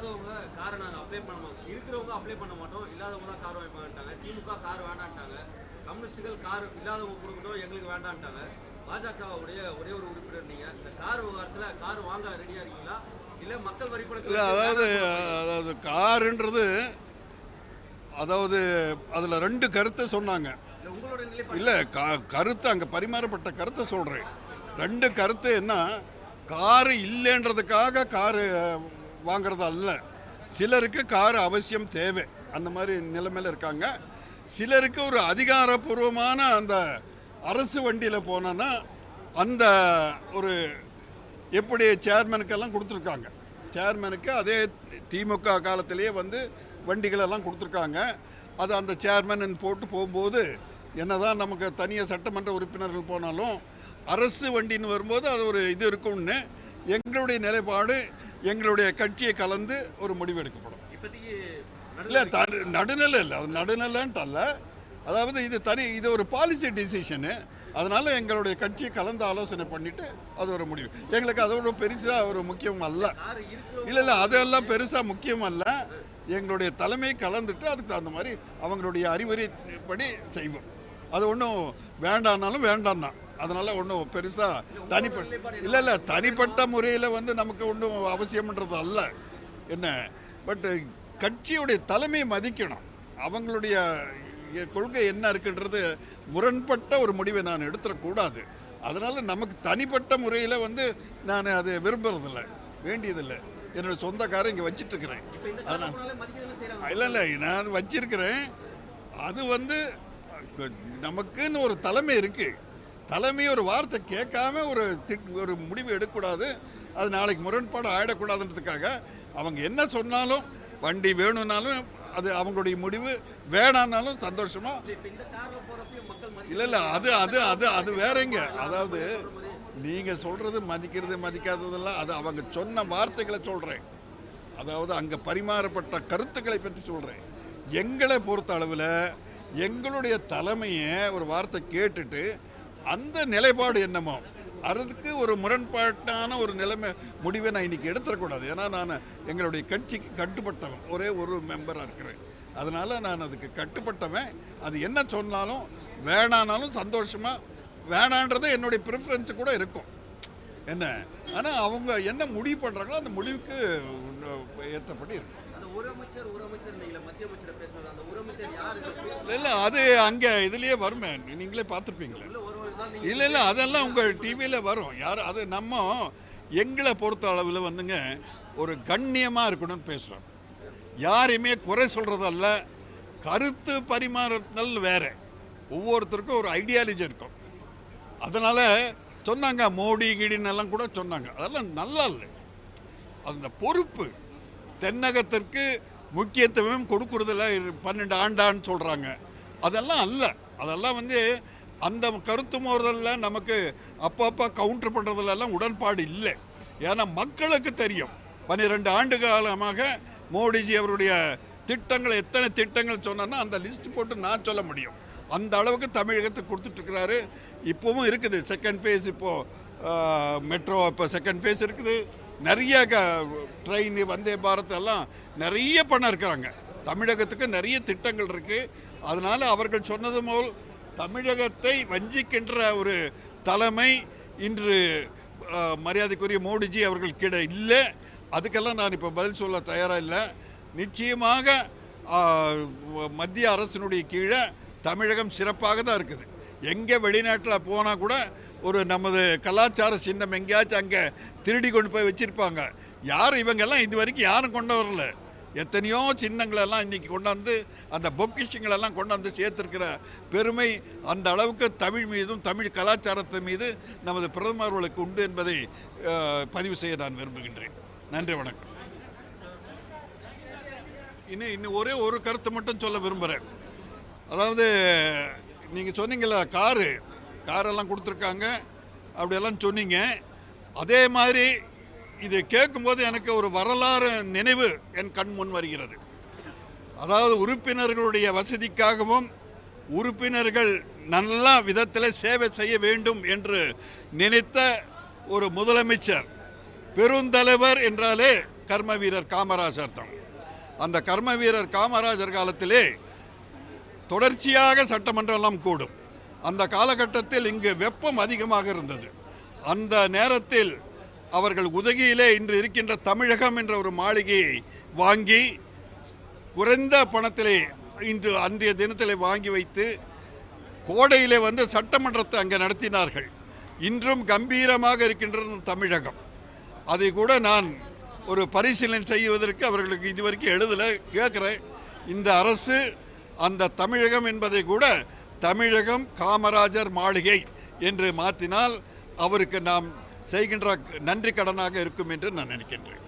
இல்லாதவங்க காரை நாங்கள் அப்ளை பண்ண மாட்டோம், இருக்கிறவங்க அப்ளை பண்ண மாட்டோம், இல்லாதவங்க தான் கார் வாங்கிட்டாங்க. திமுக கார் வேண்டான்ட்டாங்க, கம்யூனிஸ்டுகள் கார் இல்லாதவங்க கொடுக்கணும் எங்களுக்கு வேண்டான்ட்டாங்க. பாஜகவுடைய ஒரே ஒரு உறுப்பினர் நீங்க, இந்த கார் விவகாரத்தில் கார் வாங்க ரெடியா இருக்கீங்களா இல்லை மக்கள் வரி பணத்தில்? அதாவது காருன்றது அதாவது அதில் ரெண்டு கருத்தை சொன்னாங்க. இல்லை கருத்து அங்கே பரிமாறப்பட்ட கருத்தை சொல்கிறேன். ரெண்டு கருத்து என்ன, காரு இல்லைன்றதுக்காக காரு வாங்கிறது அல்ல. சிலருக்கு காரு அவசியம் தேவை, அந்த மாதிரி நிலைமையில் இருக்காங்க. சிலருக்கு ஒரு அதிகாரப்பூர்வமான அந்த அரசு வண்டியில் போனோன்னா அந்த ஒரு எப்படி சேர்மனுக்கெல்லாம் கொடுத்துருக்காங்க. சேர்மனுக்கு அதே திமுக காலத்திலேயே வந்து வண்டிகளெல்லாம் கொடுத்துருக்காங்க. அது அந்த சேர்மன் போட்டு போகும்போது என்னதான் நமக்கு தனியாக சட்டமன்ற உறுப்பினர்கள் போனாலும் அரசு வண்டின்னு வரும்போது அது ஒரு இது இருக்கும்னு எங்களுடைய நிலைப்பாடு, எங்களுடைய கட்சியை கலந்து ஒரு முடிவு எடுக்கப்படும். இல்லை நடுநிலை இல்லை, அது நடுநிலைன்ட்டு அல்ல. அதாவது இது ஒரு பாலிசி டிசிஷனு. அதனால் எங்களுடைய கட்சியை கலந்து ஆலோசனை பண்ணிவிட்டு அது ஒரு முடிவு. எங்களுக்கு அதோட பெருசாக ஒரு முக்கியம் அல்ல. இல்லை அதெல்லாம் பெருசாக முக்கியம் அல்ல. எங்களுடைய தலைமை கலந்துட்டு அதுக்கு தகுந்த மாதிரி அவங்களுடைய அறிவுரைப்படி செய்வோம். அது ஒன்றும் வேண்டான்னாலும் வேண்டாம் தான். அதனால் ஒன்றும் பெருசாக தனிப்பட்ட முறையில் வந்து நமக்கு ஒன்றும் அவசியம்ன்றது அல்ல என்ன. பட் கட்சியுடைய தலைமையை மதிக்கணும். அவங்களுடைய கொள்கை என்ன இருக்குன்றது முரண்பட்ட ஒரு முடிவை நான் எடுத்துடக்கூடாது. அதனால் நமக்கு தனிப்பட்ட முறையில் வந்து நான் அதை விரும்புறதில்லை, வேண்டியதில்லை. என்னோட சொந்த காரை இங்கே வச்சிட்ருக்கிறேன். அதனால் இல்லை நான் வச்சிருக்கிறேன். அது வந்து நமக்குன்னு ஒரு தலைமை இருக்குது. தலைமை ஒரு வார்த்தை கேட்காம ஒரு முடிவு எடுக்கக்கூடாது. அது நாளைக்கு முரண்பாடு ஆகிடக்கூடாதுன்றதுக்காக அவங்க என்ன சொன்னாலும், வண்டி வேணும்னாலும் அது அவங்களுடைய முடிவு, வேணான்னாலும் சந்தோஷமா. இல்லை அது அது அது அது வேறங்க. அதாவது நீங்கள் சொல்கிறது மதிக்காததெல்லாம் அது அவங்க சொன்ன வார்த்தைகளை சொல்கிறேன். அதாவது அங்கே பரிமாறப்பட்ட கருத்துக்களை பற்றி சொல்கிறேன். எங்களை பொறுத்த அளவில் எங்களுடைய தலைமையை ஒரு வார்த்தை கேட்டுட்டு அந்த நிலைப்பாடு என்னமோ அதுக்கு ஒரு முரண்பாட்டான ஒரு முடிவை நான் இன்றைக்கி எடுத்துடக்கூடாது. ஏன்னா நான் எங்களுடைய கட்சிக்கு கட்டுப்பட்டவன், ஒரே ஒரு மெம்பராக இருக்கிறேன். அதனால் நான் அதுக்கு கட்டுப்பட்டவன். அது என்ன சொன்னாலும் வேணானாலும் சந்தோஷமாக, வேணான்றது என்னுடைய ப்ரிஃபரன்ஸு கூட இருக்கும் என்ன. ஆனால் அவங்க என்ன முடிவு பண்ணுறாங்களோ அந்த முடிவுக்கு ஏற்றப்படி இருக்கும். இல்லை அது அங்கே இதுலேயே வருமே, நீங்களே பார்த்துருப்பீங்களே. இல்லை அதெல்லாம் உங்கள் டிவியில் வரும். அது நம்ம எங்களை பொறுத்த அளவில் வந்துங்க ஒரு கண்ணியமாக இருக்கணும்னு பேசுகிறோம். யாரையுமே குறை சொல்கிறதல்ல. கருத்து பரிமாறுதல் வேறு. ஒவ்வொருத்தருக்கும் ஒரு ஐடியாலஜி இருக்கும். அதனால் சொன்னாங்க மோடி கீடின்னெல்லாம் கூட சொன்னாங்க. அதெல்லாம் நல்லா இல்லை. அந்த பொறுப்பு தென்னகத்திற்கு முக்கியத்துவம் கொடுக்குறதில்ல. 12 ஆண்டான்னு சொல்கிறாங்க. அதெல்லாம் அல்ல. அதெல்லாம் வந்து அந்த கருத்து மோதலில் நமக்கு அப்பப்போ கவுண்டர் பண்ணுறதுலாம் உடன்பாடு இல்லை. ஏன்னா மக்களுக்கு தெரியும் 12 ஆண்டு காலமாக மோடிஜி அவருடைய திட்டங்கள் எத்தனை திட்டங்கள் சொன்னா அந்த லிஸ்ட் போட்டு நான் சொல்ல முடியும். அந்த அளவுக்கு தமிழகத்துக்கு கொடுத்துட்ருக்கிறாரு. இப்போவும் இருக்குது செகண்ட் ஃபேஸ். இப்போது மெட்ரோ இப்போ செகண்ட் ஃபேஸ் இருக்குது. நிறைய ட்ரெயின், வந்தே பாரத் எல்லாம் நிறைய பண்ண இருக்கிறாங்க. தமிழகத்துக்கு நிறைய திட்டங்கள் இருக்குது. அதனால் அவர்கள் சொன்னது போல் தமிழகத்தை வஞ்சிக்கின்ற ஒரு தலைமை இன்று மரியாதைக்குரிய மோடிஜி அவர்கள் கிட்ட இல்லை. அதுக்கெல்லாம் நான் இப்போ பதில் சொல்ல தயாராக இல்லை. நிச்சயமாக மத்திய அரசினுடைய கீழே தமிழகம் சிறப்பாக தான் இருக்குது. எங்கே வெளிநாட்டில் போனால் கூட ஒரு நமது கலாச்சார சின்னம் எங்கேயாச்சும் அங்கே திருடி கொண்டு போய் வச்சுருப்பாங்க. யாரும் இவங்கெல்லாம் இது வரைக்கும் யாரும் கொண்டு வரல. எத்தனையோ சின்னங்களெல்லாம் இன்றைக்கி கொண்டாந்து அந்த பொக்கிஷங்களெல்லாம் கொண்டாந்து சேர்த்துருக்கிற பெருமை அந்த அளவுக்கு தமிழ் மீதும் தமிழ் கலாச்சாரத்தின் மீது நமது பிரதமர்களுக்கு உண்டு என்பதை பதிவு செய்ய நான் விரும்புகின்றேன். நன்றி, வணக்கம். இன்னும் ஒரே ஒரு கருத்தை மட்டும் சொல்ல விரும்புகிறேன். அதாவது நீங்கள் சொன்னீங்களா காரெல்லாம் கொடுத்துருக்காங்க அப்படியெல்லாம் சொன்னீங்க. அதே மாதிரி இது கேட்கும்போது எனக்கு ஒரு வரலாறு நினைவு என் கண் முன் வருகிறது. அதாவது உறுப்பினர்களுடைய வசதிக்காகவும் உறுப்பினர்கள் நல்ல விதத்தில் சேவை செய்ய வேண்டும் என்று நினைத்த ஒரு முதலமைச்சர், பெருந்தலைவர் என்றாலே கர்ம வீரர் காமராஜர் தான். அந்த கர்ம வீரர் காமராஜர் காலத்திலே தொடர்ச்சியாக சட்டமன்றம்லாம் கூடும். அந்த காலகட்டத்தில் இங்கு வெப்பம் அதிகமாக இருந்தது. அந்த நேரத்தில் அவர்கள் உதகையிலே இன்று இருக்கின்ற தமிழகம் என்ற ஒரு மாளிகையை வாங்கி குறைந்த பணத்திலே இன்று அன்றைய தினத்திலே வாங்கி வைத்து கோடையிலே வந்து சட்டமன்றத்தை அங்கே நடத்தினார்கள். இன்றும் கம்பீரமாக இருக்கின்றது தமிழகம். அதை கூட நான் ஒரு பரிசீலனை செய்வதற்கு அவர்களுக்கு இதுவரைக்கும் எழுதலை, கேட்குறேன். இந்த அரசு அந்த தமிழகம் என்பதை கூட தமிழகம் காமராஜர் மாளிகை என்று மாற்றினால் அவருக்கு நாம் செய்கின்ற நன்றி கடனாக இருக்கும் என்று நான் நினைக்கின்றேன்.